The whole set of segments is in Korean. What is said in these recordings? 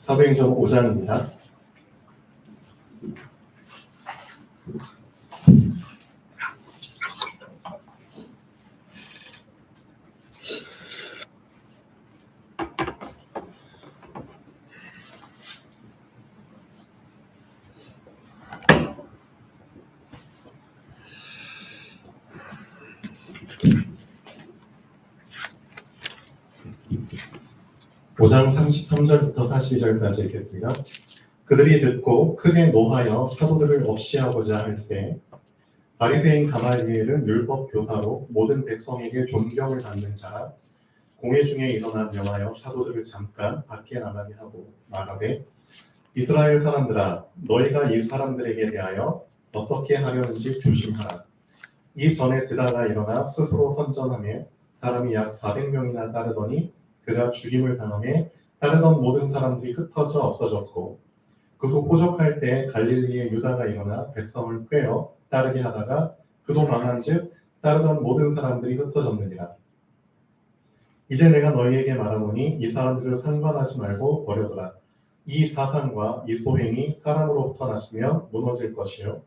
사도행전 5장입니다. 오 장 33절부터 42절까지 읽겠습니다. 그들이 듣고 크게 노하여 사도들을 없이하고자 할세 바리새인 가말리엘은 율법 교사로 모든 백성에게 존경을 받는 자라 공회 중에 일어나 명하여 사도들을 잠깐 밖에 나가게 하고 말하되 이스라엘 사람들아 너희가 이 사람들에게 대하여 어떻게 하려는지 조심하라. 이 전에 드다가 일어나 스스로 선전하며 사람이 약 400명이나 따르더니 그가 죽임을 당하며 따르던 모든 사람들이 흩어져 없어졌고 그 후 포적할 때 갈릴리의 유다가 일어나 백성을 꾀어 따르게 하다가 그도 망한즉 따르던 모든 사람들이 흩어졌느니라. 이제 내가 너희에게 말하노니 이 사람들을 상관하지 말고 버려두라. 이 사상과 이 소행이 사람으로부터 났으면 무너질 것이요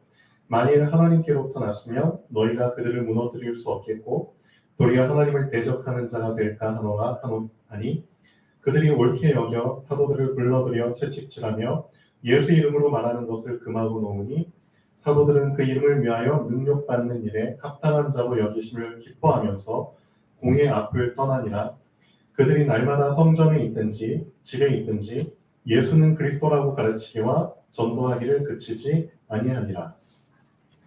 만일 하나님께로부터 났으면 너희가 그들을 무너뜨릴 수 없겠고 도리어 하나님을 대적하는 자가 될까 하노라 하니 그들이 옳게 여겨 사도들을 불러들여 채찍질하며 예수 이름으로 말하는 것을 금하고 놓으니 사도들은 그 이름을 위하여 능력받는 일에 합당한 자로 여기심을 기뻐하면서 공회 앞을 떠나니라. 그들이 날마다 성전에 있든지 집에 있든지 예수는 그리스도라고 가르치기와 전도하기를 그치지 아니하니라.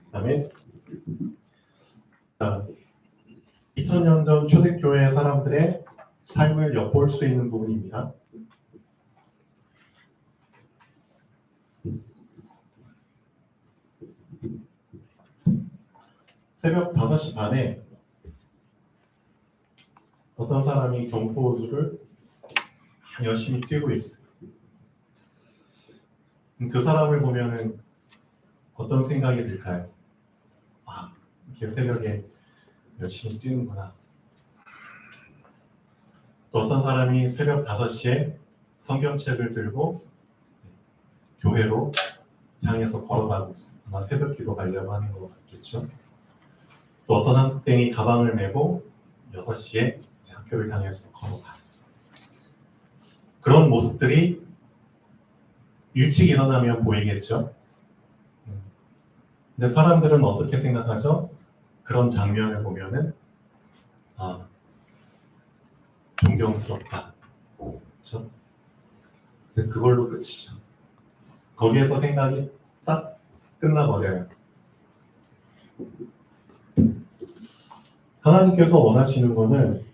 그다음에 2000년 전 초대교회 사람들의 삶을 엿볼 수 있는 부분입니다. 새벽 5시 반에 어떤 사람이 경포우주를 열심히 뛰고 있어요. 그 사람을 보면은 어떤 생각이 들까요? 아, 이렇게 새벽에 열심히 뛰는구나. 또 어떤 사람이 새벽 5시에 성경책을 들고 교회로 향해서 걸어가고 있어요. 아마 새벽 기도 가려고 하는 것 같겠죠. 또 어떤 학생이 가방을 메고 6시에 학교를 향해서 걸어가요. 그런 모습들이 일찍 일어나면 보이겠죠. 근데 사람들은 어떻게 생각하죠? 그런 장면을 보면은 존경스럽다. 그렇죠? 근데 그걸로 끝이죠. 거기에서 생각이 딱 끝나버려요. 하나님께서 원하시는 거는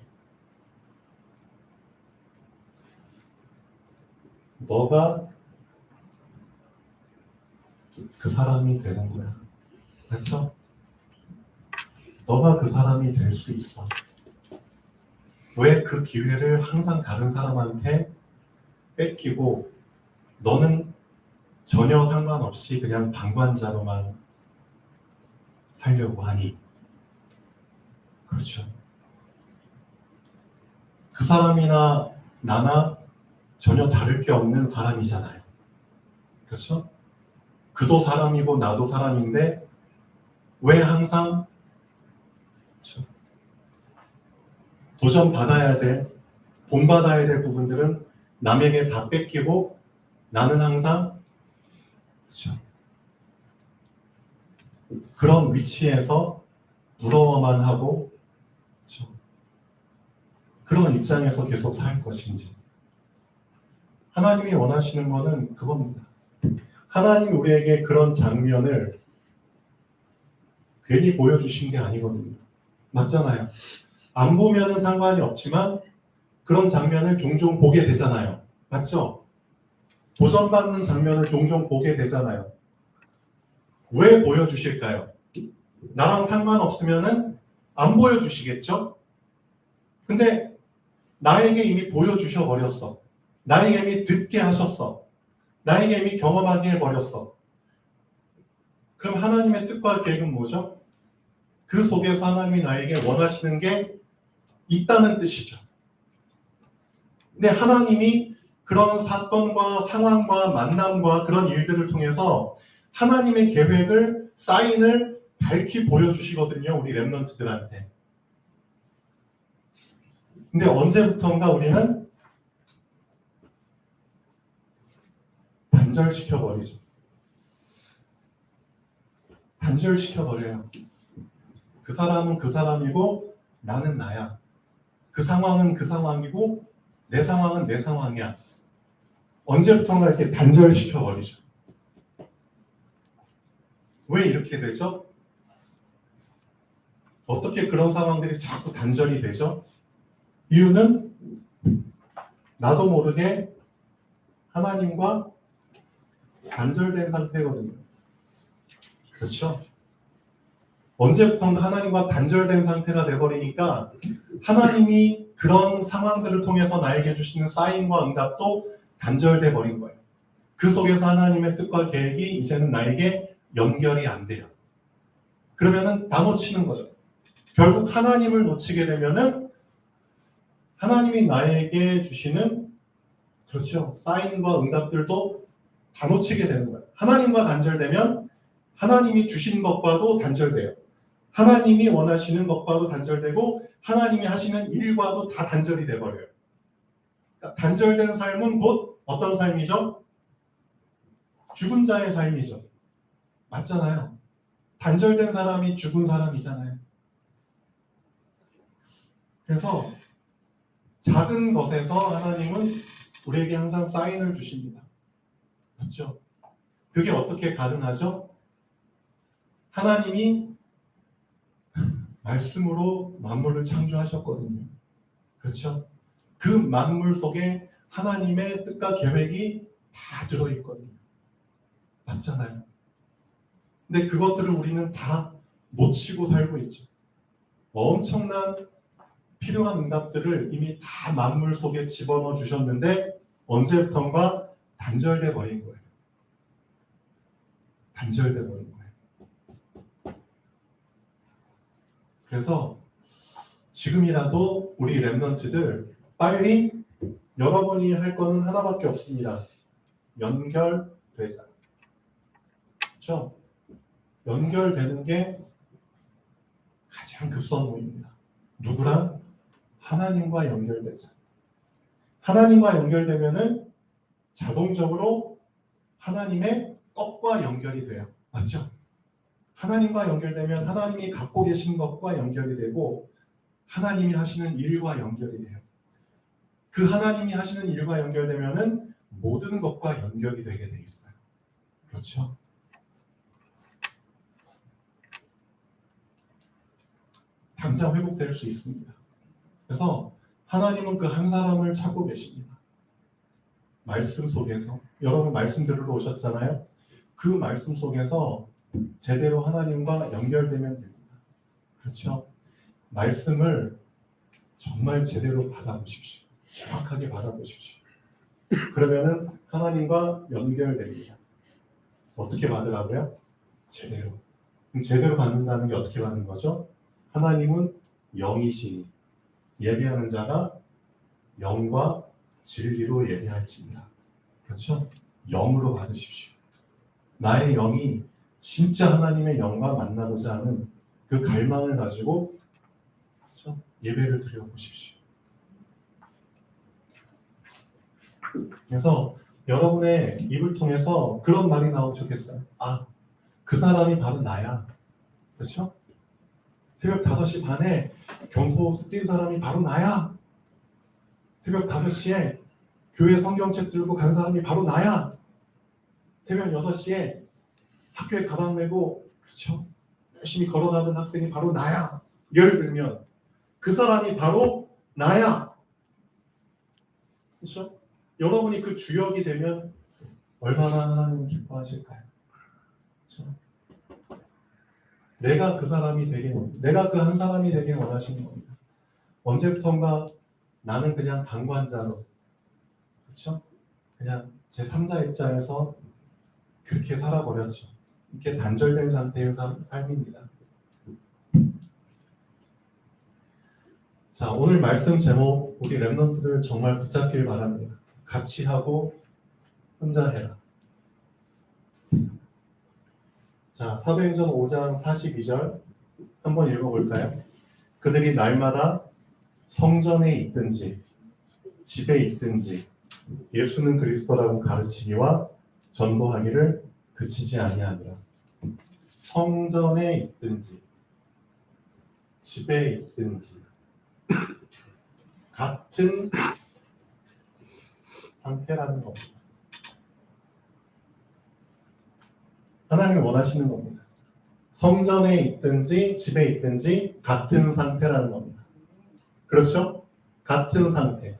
너가 그 사람이 되는 거야. 그렇죠? 너가 그 사람이 될 수 있어. 왜 그 기회를 항상 다른 사람한테 뺏기고 너는 전혀 상관없이 그냥 방관자로만 살려고 하니? 그렇죠. 그 사람이나 나나 전혀 다를 게 없는 사람이잖아요. 그렇죠? 그도 사람이고 나도 사람인데 왜 항상 그렇죠? 도전받아야 될, 본받아야 될 부분들은 남에게 다 뺏기고 나는 항상 그렇죠? 그런 위치에서 부러워만 하고 그렇죠? 그런 입장에서 계속 살 것인지. 하나님이 원하시는 것은 그겁니다. 하나님이 우리에게 그런 장면을 괜히 보여주신 게 아니거든요. 맞잖아요. 안 보면은 상관이 없지만 그런 장면을 종종 보게 되잖아요. 맞죠? 도전받는 장면을 종종 보게 되잖아요. 왜 보여주실까요? 나랑 상관없으면은 안 보여주시겠죠? 근데 나에게 이미 보여주셔 버렸어. 나에게 이미 듣게 하셨어. 나에게 이미 경험하게 해버렸어. 그럼 하나님의 뜻과 계획은 뭐죠? 그 속에서 하나님이 나에게 원하시는 게 있다는 뜻이죠. 근데 하나님이 그런 사건과 상황과 만남과 그런 일들을 통해서 하나님의 계획을 사인을 밝히 보여주시거든요. 우리 렘넌트들한테. 근데 언제부턴가 우리는 단절시켜버리죠. 단절시켜버려요. 그 사람은 그 사람이고 나는 나야. 그 상황은 그 상황이고 내 상황은 내 상황이야. 언제부턴가 이렇게 단절시켜버리죠. 왜 이렇게 되죠? 어떻게 그런 상황들이 자꾸 단절이 되죠? 이유는 나도 모르게 하나님과 단절된 상태거든요. 그렇죠? 언제부턴가 하나님과 단절된 상태가 돼버리니까 하나님이 그런 상황들을 통해서 나에게 주시는 사인과 응답도 단절돼 버린 거예요. 그 속에서 하나님의 뜻과 계획이 이제는 나에게 연결이 안 돼요. 그러면은 다 놓치는 거죠. 결국 하나님을 놓치게 되면은 하나님이 나에게 주시는 그렇죠. 사인과 응답들도 다 놓치게 되는 거예요. 하나님과 단절되면 하나님이 주신 것과도 단절돼요. 하나님이 원하시는 것과도 단절되고 하나님이 하시는 일과도 다 단절이 돼버려요. 그러니까 단절된 삶은 곧 어떤 삶이죠? 죽은 자의 삶이죠. 맞잖아요. 단절된 사람이 죽은 사람이잖아요. 그래서 작은 것에서 하나님은 우리에게 항상 사인을 주십니다. 맞죠? 그게 어떻게 가능하죠? 하나님이 말씀으로 만물을 창조하셨거든요. 그렇죠? 그 만물 속에 하나님의 뜻과 계획이 다 들어있거든요. 맞잖아요. 근데 그것들을 우리는 다 놓치고 살고 있죠. 엄청난 필요한 응답들을 이미 다 만물 속에 집어넣어 주셨는데 언제부턴가 단절돼 버린 거예요. 단절돼 버린 거예요. 그래서 지금이라도 우리 렘넌트들 빨리 여러분이 할 거는 하나밖에 없습니다. 연결되자. 그렇죠? 연결되는 게 가장 급선무입니다. 누구랑? 하나님과 연결되자. 하나님과 연결되면은 자동적으로 하나님의 것과 연결이 돼요. 맞죠? 하나님과 연결되면 하나님이 갖고 계신 것과 연결이 되고 하나님이 하시는 일과 연결이 돼요. 그 하나님이 하시는 일과 연결되면은 모든 것과 연결이 되게 돼 있어요. 그렇죠? 당장 회복될 수 있습니다. 그래서 하나님은 그 한 사람을 찾고 계십니다. 말씀 속에서 여러분 말씀 들으러 오셨잖아요. 그 말씀 속에서 제대로 하나님과 연결되면 됩니다. 그렇죠? 말씀을 정말 제대로 받아보십시오. 정확하게 받아보십시오. 그러면은 하나님과 연결됩니다. 어떻게 받으라고요? 제대로. 그럼 제대로 받는다는 게 어떻게 받는 거죠? 하나님은 영이시니 예배하는 자가 영과 진리로 예배할지니라. 그렇죠? 영으로 받으십시오. 나의 영이 진짜 하나님의 영과 만나고자 하는 그 갈망을 가지고 그렇죠? 예배를 드려보십시오. 그래서 여러분의 입을 통해서 그런 말이 나오면 좋겠어요. 아, 그 사람이 바로 나야. 그렇죠? 새벽 5시 반에 경포호수 뛴 사람이 바로 나야. 새벽 5시에 교회 성경책 들고 간 사람이 바로 나야. 새벽 6시에 학교에 가방 메고 그렇죠? 열심히 걸어가는 학생이 바로 나야. 예를 들면 그 사람이 바로 나야. 그렇죠? 여러분이 그 주역이 되면 얼마나 하나님 기뻐하실까요? 그렇죠? 내가 그 사람이 되긴, 내가 그 한 사람이 되길 원하시는 겁니다. 언제부턴가 나는 그냥 방관자로, 그렇죠? 그냥 제 3자 입장에서 그렇게 살아버렸죠. 이렇게 단절된 상태의 삶입니다. 자, 오늘 말씀 제목 우리 렘넌트들 정말 붙잡길 바랍니다. 같이 하고 혼자 해라. 자, 사도행전 5장 42절 한번 읽어볼까요? 그들이 날마다 성전에 있든지 집에 있든지 예수는 그리스도라고 가르치기와 전도하기를 그치지 아니하니라. 성전에 있든지 집에 있든지 같은 상태라는 겁니다. 하나님이 원하시는 겁니다. 성전에 있든지 집에 있든지 같은 상태라는 겁니다. 그렇죠? 같은 상태.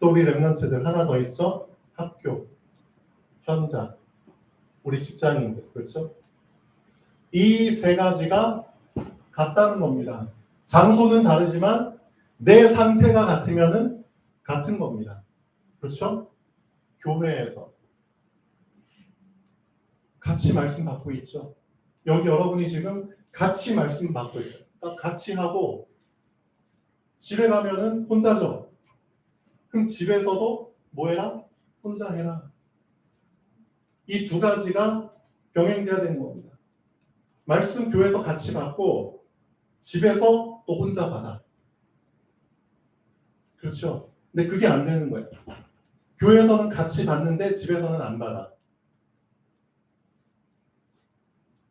또 우리 렘넌트들 하나 더 있죠? 학교, 현장, 우리 직장인들, 그렇죠? 이 세 가지가 같다는 겁니다. 장소는 다르지만 내 상태가 같으면은 같은 겁니다. 그렇죠? 교회에서 같이 말씀 받고 있죠. 여기 여러분이 지금 같이 말씀 받고 있어요. 그러니까 같이 하고 집에 가면은 혼자죠. 그럼 집에서도 뭐 해라? 혼자 해라. 이 두 가지가 병행돼야 되는 겁니다. 말씀 교회에서 같이 받고 집에서 또 혼자 받아. 그렇죠? 근데 그게 안 되는 거예요. 교회에서는 같이 받는데 집에서는 안 받아.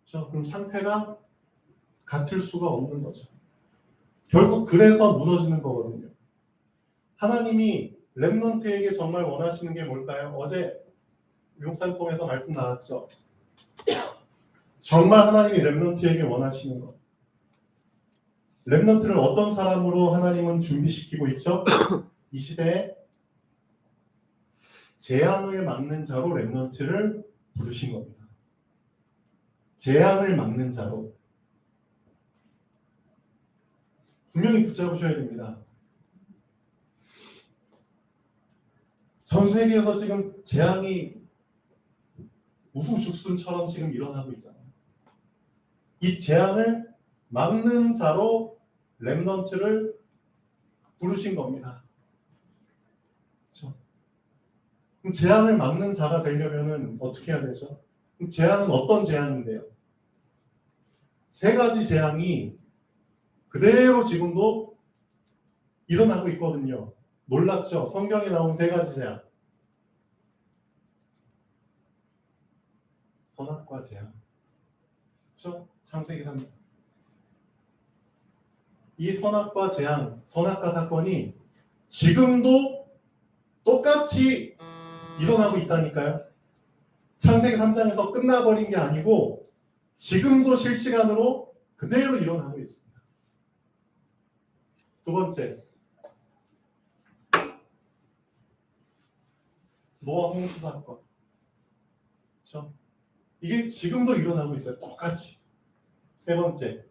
그렇죠? 그럼 상태가 같을 수가 없는 거죠. 결국 그래서 무너지는 거거든요. 하나님이 렘넌트에게 정말 원하시는 게 뭘까요? 어제 용산 통해서 말씀 나왔죠. 정말 하나님이 렘넌트에게 원하시는 것. 렘넌트를 어떤 사람으로 하나님은 준비시키고 있죠? 이 시대에 재앙을 막는 자로 렘넌트를 부르신 겁니다. 재앙을 막는 자로. 분명히 붙잡으셔야 됩니다. 전 세계에서 지금 재앙이 우후죽순처럼 지금 일어나고 있잖아요. 이 재앙을 막는 자로 렘넌트를 부르신 겁니다. 그렇죠? 그럼 재앙을 막는 자가 되려면 어떻게 해야 되죠? 그럼 재앙은 어떤 재앙인데요? 세 가지 재앙이 그대로 지금도 일어나고 있거든요. 놀랍죠? 성경에 나온 세 가지 재앙. 선악과 재앙. 그렇죠? 창세기 3장. 이 선악과 재앙, 선악과 사건이 지금도 똑같이 일어나고 있다니까요. 창세기 3장에서 끝나버린 게 아니고 지금도 실시간으로 그대로 일어나고 있습니다. 두 번째, 노아 홍수 사건. 그렇죠? 이게 지금도 일어나고 있어요. 똑같이. 세 번째,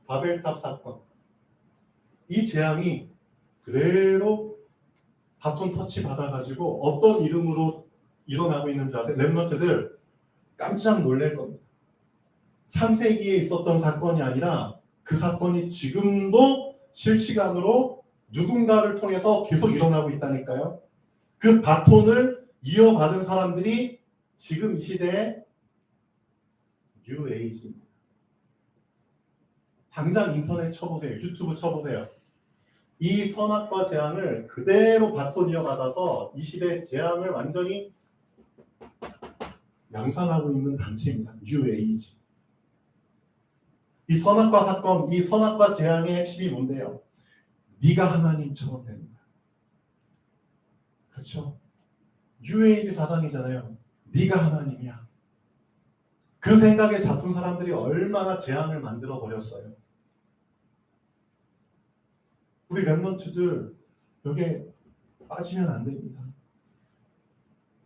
바벨탑 사건. 이 재앙이 그대로 바톤 터치 받아가지고 어떤 이름으로 일어나고 있는지 아세요? 렘넌트들 깜짝 놀랄 겁니다. 창세기에 있었던 사건이 아니라 그 사건이 지금도 실시간으로 누군가를 통해서 계속 일어나고 있다니까요. 그 바톤을 이어받은 사람들이 지금 이 시대의 뉴에이지입니다. 당장 인터넷 쳐보세요. 유튜브 쳐보세요. 이 선악과 재앙을 그대로 바톤 이어받아서 이 시대의 재앙을 완전히 양산하고 있는 단체입니다. 뉴에이지. 이 선악과 사건, 이 선악과 재앙의 핵심이 뭔데요? 네가 하나님처럼 되는 거야. 그렇죠? 뉴에이지 사상이잖아요. 네가 하나님이야. 그 생각에 잡힌 사람들이 얼마나 재앙을 만들어 버렸어요. 우리 렘넌트들 여기에 빠지면 안 됩니다.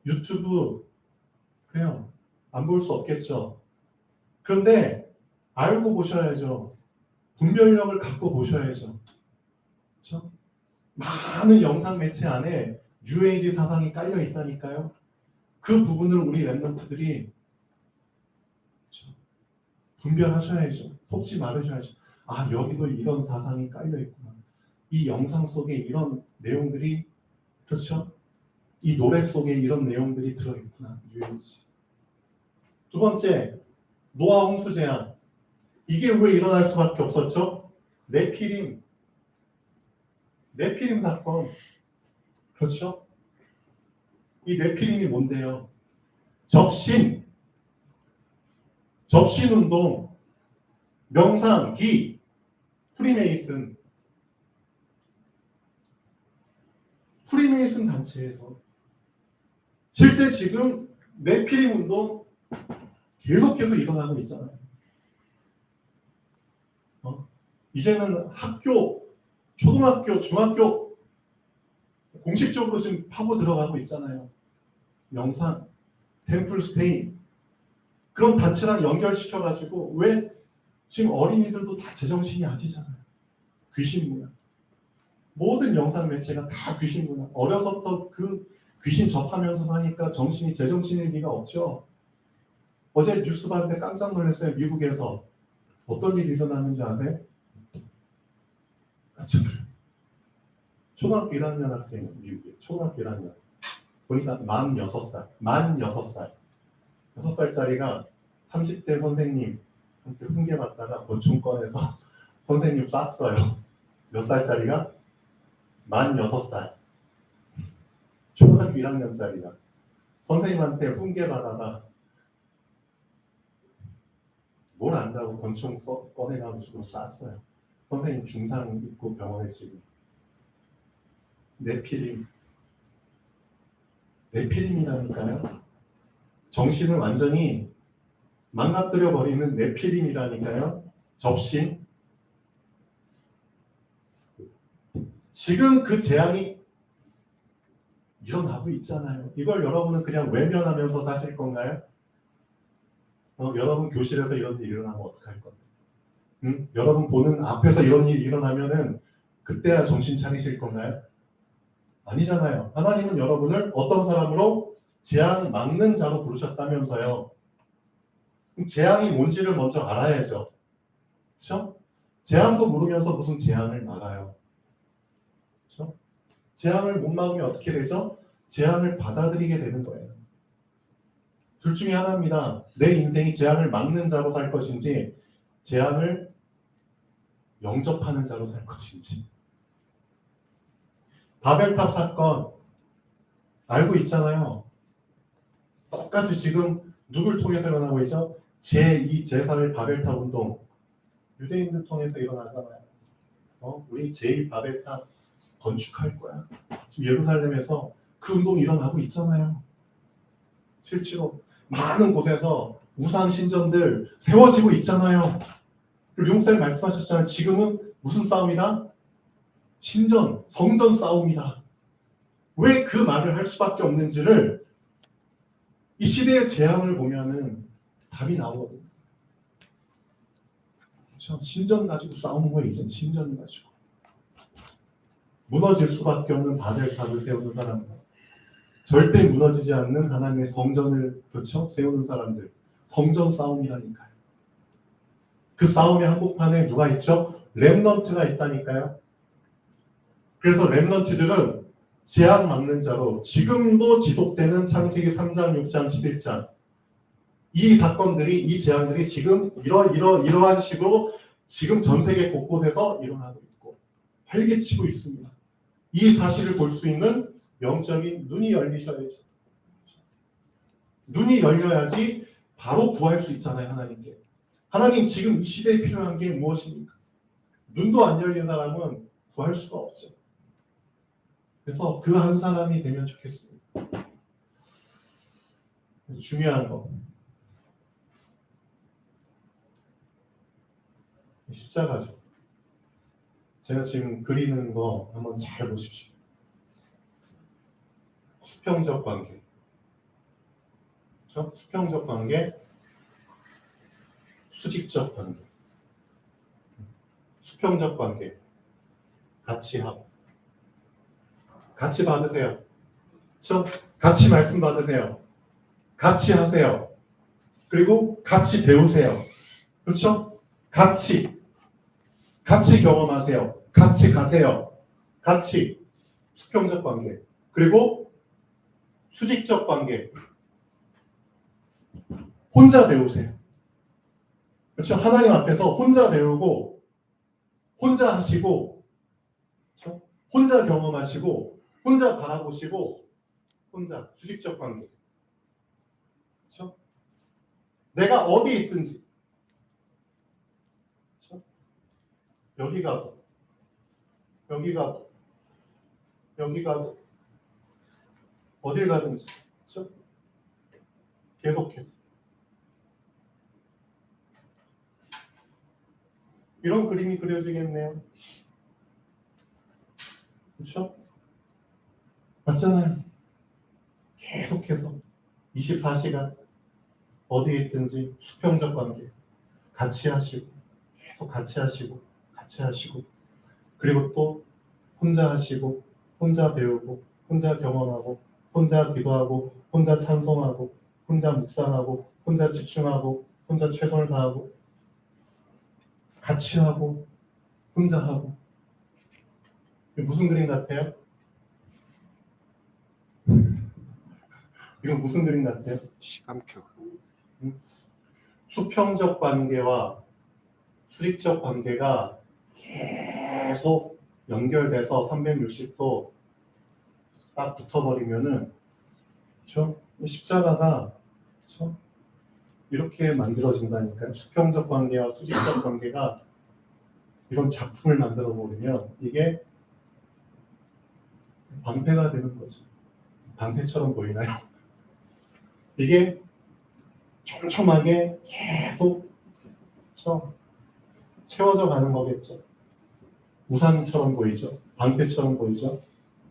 유튜브 그래요. 안 볼 수 없겠죠. 그런데 알고 보셔야죠. 분별력을 갖고 보셔야죠. 그렇죠? 많은 영상 매체 안에 뉴에이지 사상이 깔려 있다니까요. 그 부분을 우리 렘넌트들이 그렇죠? 분별하셔야죠. 속지 말으셔야죠. 아, 여기도 이런 사상이 깔려 있구나. 이 영상 속에 이런 내용들이 그렇죠? 이 노래 속에 이런 내용들이 들어있구나. 유해지. 두 번째, 노아 홍수 재앙. 이게 왜 일어날 수밖에 없었죠? 네피림 사건. 그렇죠? 이 네피림이 뭔데요? 접신 운동, 명상, 기, 프리메이슨 단체에서 실제 지금 네피림 운동 계속해서 일어나고 있잖아요. 이제는 학교, 초등학교, 중학교 공식적으로 지금 파고 들어가고 있잖아요. 명상, 템플 스테이 그런 단체랑 연결시켜가지고 왜 지금 어린이들도 다 제정신이 아니잖아요. 귀신 문화. 모든 영상 매체가 다 귀신 문화. 어려서부터 그 귀신 접하면서 사니까 제정신일 리가 없죠. 어제 뉴스 봤는데 깜짝 놀랐어요. 미국에서 어떤 일이 일어났는지 아세요? 초등학교 1학년 학생, 미국에 초등학교 1학년. 보니까 만 6살. 6살짜리가 30대 선생님한테 훈계받다가 권총 꺼내서 선생님 쐈어요. 몇 살짜리가? 만 6살. 초등학교 1학년짜리가 선생님한테 훈계받다가 뭘 안다고 권총 꺼내가지고 쐈어요. 선생님 중상 입고 병원에 지금. 네피림이라니까요. 정신을 완전히 망가뜨려 버리는 네피림이라니까요. 접신. 지금 그 재앙이 일어나고 있잖아요. 이걸 여러분은 그냥 외면하면서 사실 건가요? 여러분 교실에서 이런 일이 일어나면 어떡할 건데? 여러분 보는 앞에서 이런 일이 일어나면은 그때야 정신 차리실 건가요? 아니잖아요. 하나님은 여러분을 어떤 사람으로? 재앙 막는 자로 부르셨다면서요. 재앙이 뭔지를 먼저 알아야죠. 그렇죠? 재앙도 모르면서 무슨 재앙을 막아요. 그렇죠? 재앙을 못 막으면 어떻게 되죠? 재앙을 받아들이게 되는 거예요. 둘 중에 하나입니다. 내 인생이 재앙을 막는 자로 살 것인지 재앙을 영접하는 자로 살 것인지. 바벨탑 사건 알고 있잖아요. 똑같이 지금 누굴 통해서 일어나고 있죠? 제2, 제3의 바벨탑 운동. 유대인들 통해서 일어나잖아요. 우리 제2 바벨탑 건축할 거야. 지금 예루살렘에서 그 운동이 일어나고 있잖아요. 실제로 많은 곳에서 우상 신전들 세워지고 있잖아요. 그리고 용사님 말씀하셨잖아요. 지금은 무슨 싸움이다? 신전, 성전 싸움이다. 왜 그 말을 할 수밖에 없는지를 이 시대의 재앙을 보면은 답이 나오거든요. 그렇죠? 신전 가지고 싸우는 거예요. 이제 신전 가지고. 무너질 수밖에 없는 바벨탑을 세우는 사람들. 절대 무너지지 않는 하나님의 성전을 그렇죠? 세우는 사람들. 성전 싸움이라니까요. 그 싸움의 한복판에 누가 있죠? 렘넌트가 있다니까요. 그래서 렘넌트들은 재앙 막는 자로 지금도 지속되는 창세기 3장, 6장, 11장 이 사건들이, 이 재앙들이 지금 이러한 식으로 지금 전 세계 곳곳에서 일어나고 있고 활개치고 있습니다. 이 사실을 볼 수 있는 영적인 눈이 열리셔야죠. 눈이 열려야지 바로 구할 수 있잖아요. 하나님께. 하나님 지금 이 시대에 필요한 게 무엇입니까? 눈도 안 열린 사람은 구할 수가 없죠. 그래서 그 한 사람이 되면 좋겠습니다. 중요한 거. 십자가죠. 제가 지금 그리는 거 한번 잘 보십시오. 수평적 관계. 그렇죠? 수평적 관계, 수직적 관계. 수평적 관계. 같이 하고. 같이 받으세요. 그렇죠? 같이 말씀 받으세요. 같이 하세요. 그리고 같이 배우세요. 그렇죠? 같이 경험하세요. 같이 가세요. 같이 수평적 관계. 그리고 수직적 관계. 혼자 배우세요. 그렇죠? 하나님 앞에서 혼자 배우고, 혼자 하시고, 그렇죠? 혼자 경험하시고, 혼자 바라보시고, 혼자 수직적 관계. 그렇죠? 내가 어디 있든지, 그렇죠? 여기 가도, 여기 가도, 여기 가도, 어딜 가든지, 그렇죠? 계속해서. 이런 그림이 그려지겠네요. 그렇죠? 맞잖아요. 계속해서 24시간 어디에 있든지 수평적 관계 같이 하시고 계속 같이 하시고 같이 하시고 그리고 또 혼자 하시고 혼자 배우고 혼자 경험하고 혼자 기도하고 혼자 찬송하고 혼자 묵상하고 혼자 집중하고 혼자 최선을 다하고 같이 하고 혼자 하고. 무슨 그림 같아요? 이건 무슨 그림 같아요? 시간표. 수평적 관계와 수직적 관계가 계속 연결돼서 360도 딱 붙어버리면은, 그렇죠? 십자가가, 그렇죠? 이렇게 만들어진다니까요. 수평적 관계와 수직적 관계가 이런 작품을 만들어 버리면 이게 방패가 되는 거죠. 방패처럼 보이나요? 이게 촘촘하게 계속, 그렇죠? 채워져 가는 거겠죠. 우산처럼 보이죠. 방패처럼 보이죠.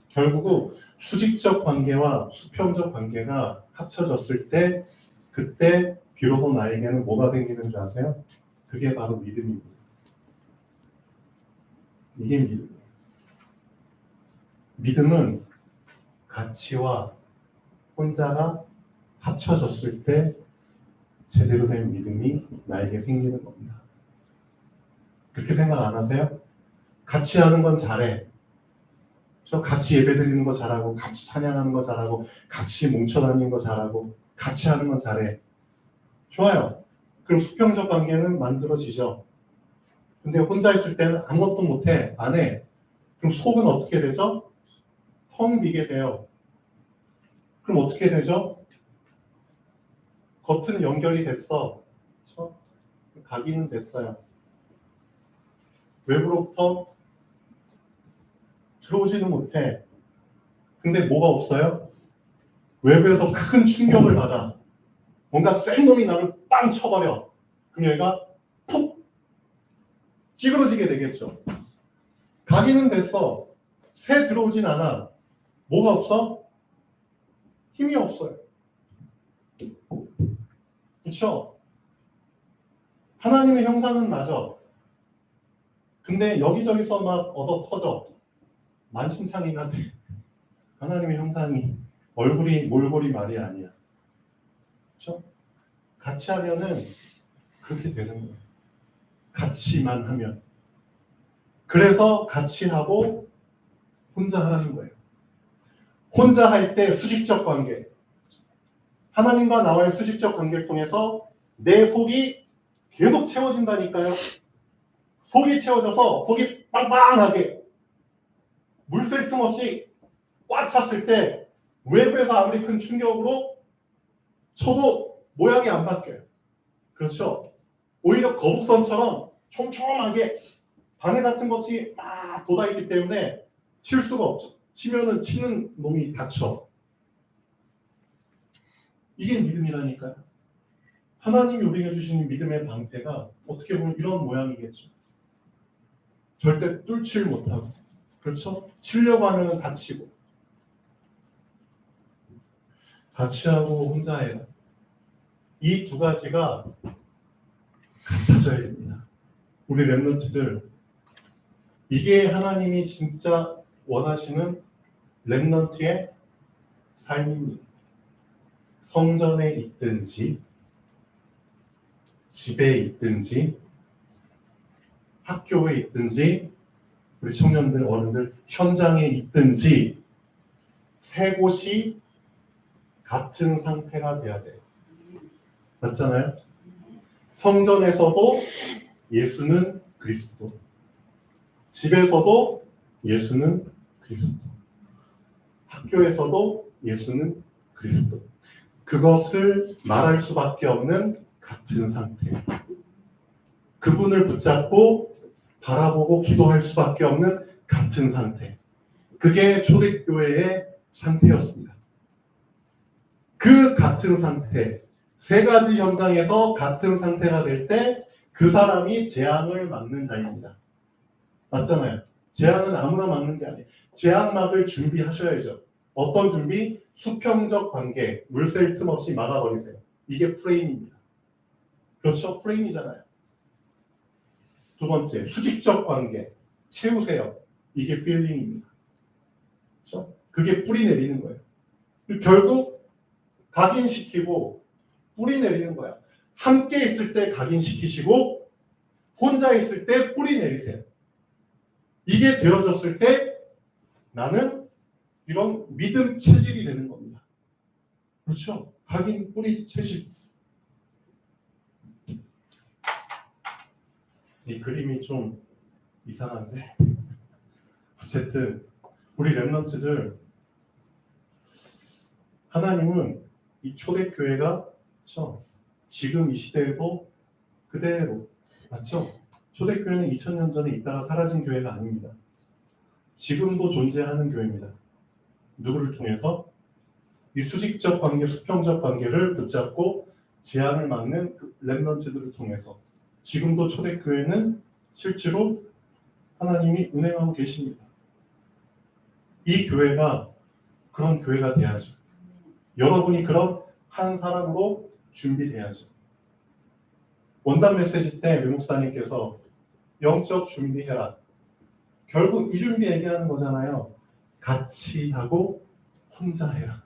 결국 수직적 관계와 수평적 관계가 합쳐졌을 때 그때 비로소 나에게는 뭐가 생기는 줄 아세요? 그게 바로 믿음입니다. 이게 믿음이에요. 믿음은 가치와 혼자가 합쳐졌을 때 제대로 된 믿음이 나에게 생기는 겁니다. 그렇게 생각 안 하세요? 같이 하는 건 잘해. 저 같이 예배드리는 거 잘하고 같이 찬양하는 거 잘하고 같이 뭉쳐다니는 거 잘하고 같이 하는 건 잘해. 좋아요. 그럼 수평적 관계는 만들어지죠. 근데 혼자 있을 때는 아무것도 못해. 안 해. 그럼 속은 어떻게 되죠? 텅 비게 돼요. 그럼 어떻게 되죠? 겉은 연결이 됐어. 그렇죠? 각인은 됐어요. 외부로부터 들어오지는 못해. 근데 뭐가 없어요? 외부에서 큰 충격을 받아. 뭔가 센 놈이 나를 빵 쳐버려. 그럼 얘가 푹 찌그러지게 되겠죠. 각인은 됐어. 새 들어오진 않아. 뭐가 없어? 힘이 없어요. 그렇죠? 하나님의 형상은 맞아. 근데 여기저기서 막 얻어 터져. 만신창이가 돼. 하나님의 형상이 얼굴이 몰골이 말이 아니야. 그렇죠? 같이 하면은 그렇게 되는 거예요. 같이만 하면. 그래서 같이 하고 혼자 하는 거예요. 혼자 할 때 수직적 관계. 하나님과 나와의 수직적 관계를 통해서 내 속이 계속 채워진다니까요. 속이 채워져서 속이 빵빵하게 물 쐴 틈 없이 꽉 찼을 때 외부에서 아무리 큰 충격으로 쳐도 모양이 안 바뀌어요. 그렇죠? 오히려 거북선처럼 촘촘하게 바늘 같은 것이 막 돋아있기 때문에 칠 수가 없죠. 치면은 치는 놈이 다쳐. 이게 믿음이라니까요. 하나님이 우리에게 주신 믿음의 방패가 어떻게 보면 이런 모양이겠죠. 절대 뚫질 못하고, 그렇죠? 치려고 하면 다치고. 같이 하고 혼자 해라. 이 두 가지가 같아져야 됩니다. 우리 렘넌트들, 이게 하나님이 진짜 원하시는 렘넌트의 삶입니다. 성전에 있든지 집에 있든지 학교에 있든지 우리 청년들, 어른들 현장에 있든지 세 곳이 같은 상태가 돼야 돼요. 맞잖아요? 성전에서도 예수는 그리스도, 집에서도 예수는 그리스도, 학교에서도 예수는 그리스도. 그것을 말할 수밖에 없는 같은 상태. 그분을 붙잡고 바라보고 기도할 수밖에 없는 같은 상태. 그게 초대교회의 상태였습니다. 그 같은 상태, 세 가지 현상에서 같은 상태가 될 때 그 사람이 재앙을 막는 자입니다. 맞잖아요. 재앙은 아무나 막는 게 아니에요. 재앙 막을 준비하셔야죠. 어떤 준비? 수평적 관계, 물샐 틈 없이 막아버리세요. 이게 프레임입니다. 그렇죠? 프레임이잖아요. 두 번째, 수직적 관계, 채우세요. 이게 필링입니다. 그렇죠? 그게 뿌리 내리는 거예요. 결국 각인시키고 뿌리 내리는 거야. 함께 있을 때 각인시키시고 혼자 있을 때 뿌리 내리세요. 이게 되어졌을 때 나는 이런 믿음 체질이 되는 겁니다. 그렇죠? 각인, 뿌리, 체질. 이 그림이 좀 이상한데 어쨌든 우리 렘넌트들 하나님은 이 초대교회가 그렇죠? 지금 이 시대에도 그대로 맞죠? 초대교회는 2000년 전에 있다가 사라진 교회가 아닙니다. 지금도 존재하는 교회입니다. 누구를 통해서? 이 수직적 관계, 수평적 관계를 붙잡고 재앙을 막는 그 렘넌트들을 통해서 지금도 초대교회는 실제로 하나님이 운행하고 계십니다. 이 교회가 그런 교회가 돼야죠. 여러분이 그런 한 사람으로 준비돼야죠. 원단 메시지 때 류목사님께서 영적 준비해라. 결국 이 준비 얘기하는 거잖아요. 같이 하고 혼자 해라.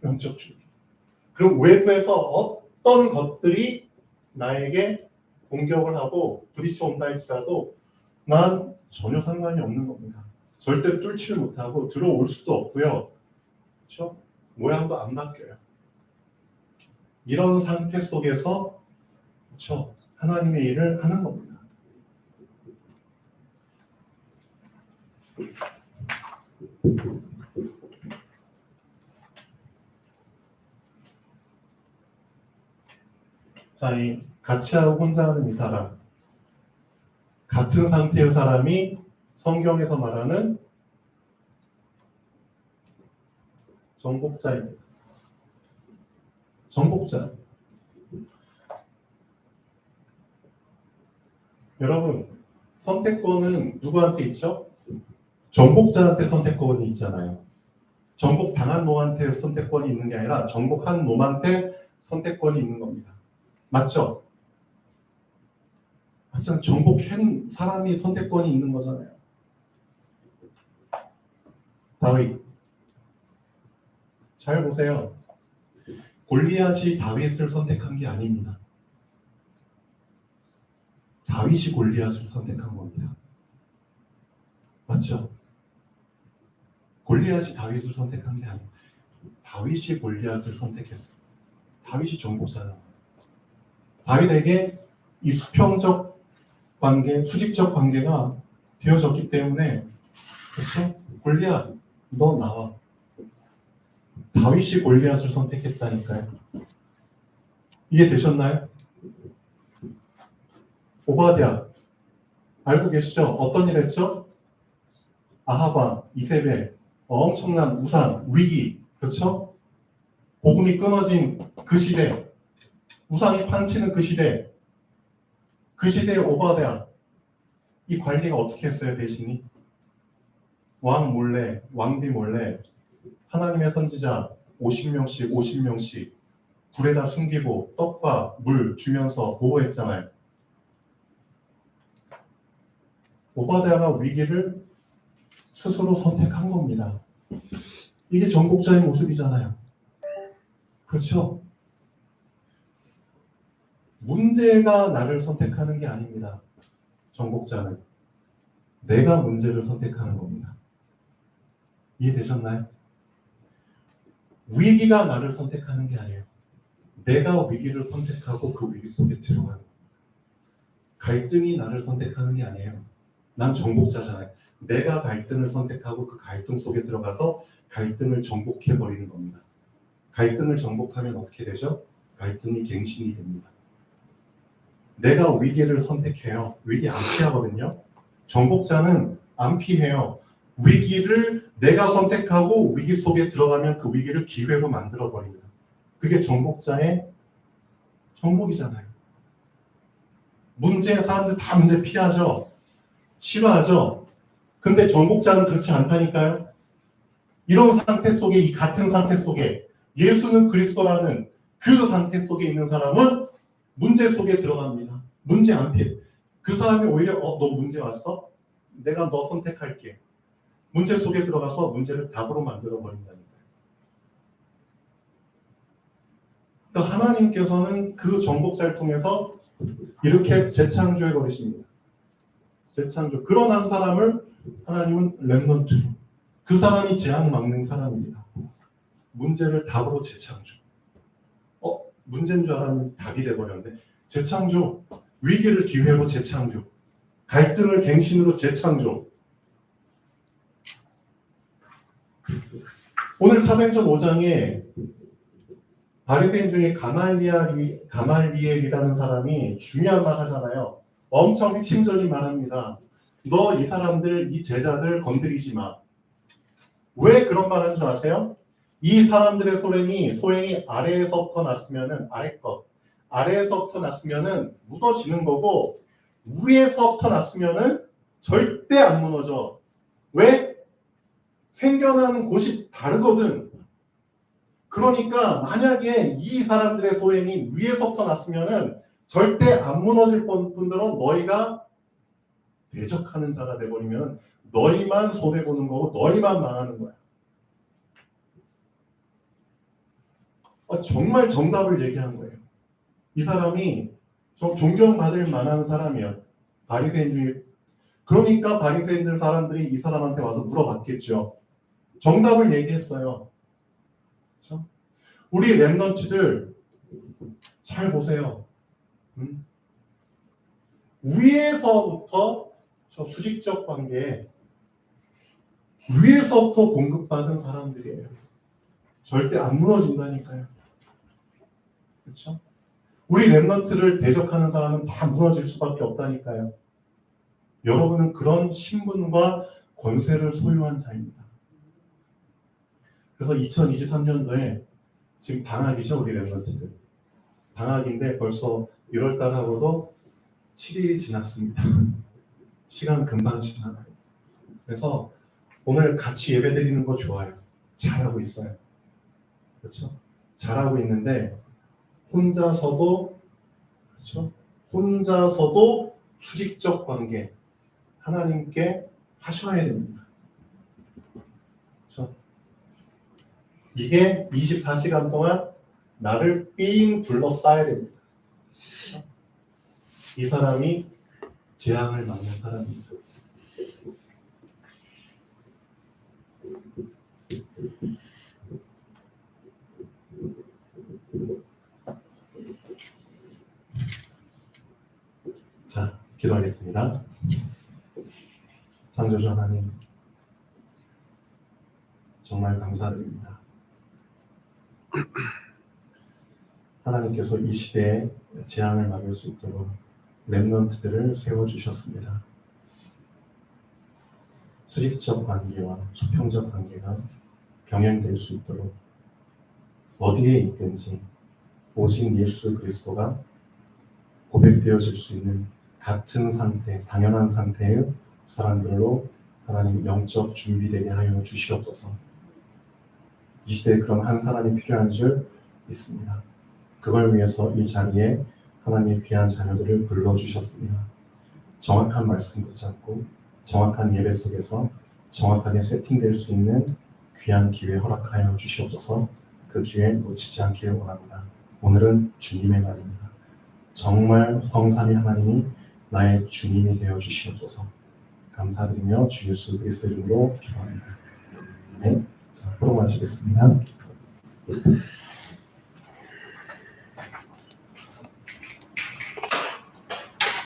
영적 준비. 그럼 외부에서 어떤 것들이 나에게 공격을 하고 부딪혀 온다 할지라도 난 전혀 상관이 없는 겁니다. 절대 뚫지를 못하고 들어올 수도 없고요. 그렇죠? 모양도 안 바뀌어요. 이런 상태 속에서 그렇죠? 하나님의 일을 하는 겁니다. 자, 이 같이 하고 혼자 하는 이 사람, 같은 상태의 사람이 성경에서 말하는 정복자입니다. 정복자. 여러분, 선택권은 누구한테 있죠? 정복자한테 선택권이 있잖아요. 정복당한 놈한테 선택권이 있는 게 아니라 정복한 놈한테 선택권이 있는 겁니다. 맞죠? 맞죠? 정복한 사람이 선택권이 있는 거잖아요. 다윗. 잘 보세요. 골리앗이 다윗을 선택한 게 아닙니다. 다윗이 골리앗을 선택한 겁니다. 맞죠? 골리앗이 다윗을 선택한 게 아니에요. 다윗이 골리앗을 선택했어요. 다윗이 정복자예요. 다윗에게 이 수평적 관계, 수직적 관계가 되어졌기 때문에 그렇죠? 골리앗, 너 나와. 다윗이 골리앗을 선택했다니까요. 이해되셨나요? 오바댜 알고 계시죠? 어떤 일 했죠? 아하방, 이세벨, 엄청난 우상, 위기, 그렇죠? 복음이 끊어진 그 시대, 우상이 판치는 그 시대, 그 시대의 오바댜, 이 관리가 어떻게 했어요, 대신이? 왕 몰래, 왕비 몰래 하나님의 선지자 50명씩 불에다 숨기고 떡과 물 주면서 보호했잖아요. 오바댜가 위기를 스스로 선택한 겁니다. 이게 정복자의 모습이잖아요. 그렇죠? 문제가 나를 선택하는 게 아닙니다. 정복자는. 내가 문제를 선택하는 겁니다. 이해되셨나요? 위기가 나를 선택하는 게 아니에요. 내가 위기를 선택하고 그 위기 속에 들어가는 거예요. 갈등이 나를 선택하는 게 아니에요. 난 정복자잖아요. 내가 갈등을 선택하고 그 갈등 속에 들어가서 갈등을 정복해버리는 겁니다. 갈등을 정복하면 어떻게 되죠? 갈등이 갱신이 됩니다. 내가 위기를 선택해요. 위기 안 피하거든요. 정복자는 안 피해요. 위기를 내가 선택하고 위기 속에 들어가면 그 위기를 기회로 만들어버립니다. 그게 정복자의 정복이잖아요. 문제, 사람들 다 문제 피하죠. 싫어하죠. 근데 정복자는 그렇지 않다니까요. 이런 상태 속에, 이 같은 상태 속에 예수는 그리스도라는 그 상태 속에 있는 사람은 문제 속에 들어갑니다. 문제 안 피해. 그 사람이 오히려 너 문제 왔어? 내가 너 선택할게. 문제 속에 들어가서 문제를 답으로 만들어버린다니까요. 그러니까 하나님께서는 그 정복자를 통해서 이렇게 재창조해버리십니다. 재창조. 그런 한 사람을 하나님은 렘넌트. 그 사람이 재앙 막는 사람입니다. 문제를 답으로 재창조. 문제인 줄 알았는데 답이 돼버렸는데 재창조. 위기를 기회로 재창조. 갈등을 갱신으로 재창조. 오늘 사도행전 5장에 바리새인 중에 가말리엘이라는 사람이 중요한 말 하잖아요. 엄청 핵심적인 말 합니다. 너 이 사람들, 이 제자들 건드리지 마. 왜 그런 말 하는 줄 아세요? 이 사람들의 소행이 아래에서부터 났으면은 아래에서부터 났으면은 무너지는 거고 위에서부터 났으면은 절대 안 무너져. 왜? 생겨나는 곳이 다르거든. 그러니까 만약에 이 사람들의 소행이 위에서부터 났으면은 절대 안 무너질 분들은 너희가 대적하는 자가 돼버리면 너희만 손해보는 거고 너희만 망하는 거야. 정말 정답을 얘기한 거예요. 이 사람이 존경받을 만한 사람이야. 바리새인 중에. 그러니까 바리새인들 사람들이 이 사람한테 와서 물어봤겠죠. 정답을 얘기했어요. 그렇죠? 우리 렘넌트들 잘 보세요. 위에서부터 저 수직적 관계에 위에서부터 공급받은 사람들이에요. 절대 안 무너진다니까요. 그렇죠? 우리 렘넌트를 대적하는 사람은 다 무너질 수밖에 없다니까요. 여러분은 그런 신분과 권세를 소유한 자입니다. 그래서 2023년도에 지금 방학이죠, 우리 렘넌트들. 방학인데 벌써 1월달하고도 7일이 지났습니다. 시간 금방 지나가요. 그래서 오늘 같이 예배드리는 거 좋아요. 잘하고 있어요. 그렇죠? 잘하고 있는데 혼자서도 그렇죠? 혼자서도 수직적 관계 하나님께 하셔야 됩니다. 그렇죠? 이게 24시간 동안 나를 삥 둘러싸야 됩니다. 그렇죠? 이 사람이 재앙을 막는 사람입니다. 자, 기도하겠습니다. 창조주 하나님, 정말 감사드립니다. 하나님께서 이 시대에 재앙을 막을 수 있도록 렘넌트들을 세워주셨습니다. 수직적 관계와 수평적 관계가 병행될 수 있도록 어디에 있든지 오직 예수 그리스도가 고백되어질 수 있는 같은 상태, 당연한 상태의 사람들로 하나님 영적 준비되게 하여 주시옵소서. 이 시대에 그런 한 사람이 필요한 줄 믿습니다. 그걸 위해서 이 자리에 하나님의 귀한 자녀들을 불러주셨습니다. 정확한 말씀 붙잡고 정확한 예배 속에서 정확하게 세팅될 수 있는 귀한 기회 허락하여 주시옵소서. 그 기회 놓치지 않기를 원합니다. 오늘은 주님의 날입니다. 정말 성삼위 하나님이 나의 주님이 되어 주시옵소서. 감사드리며 주 예수 그리스도 이름으로 기도합니다. 네, 자, 앞으로 마치겠습니다.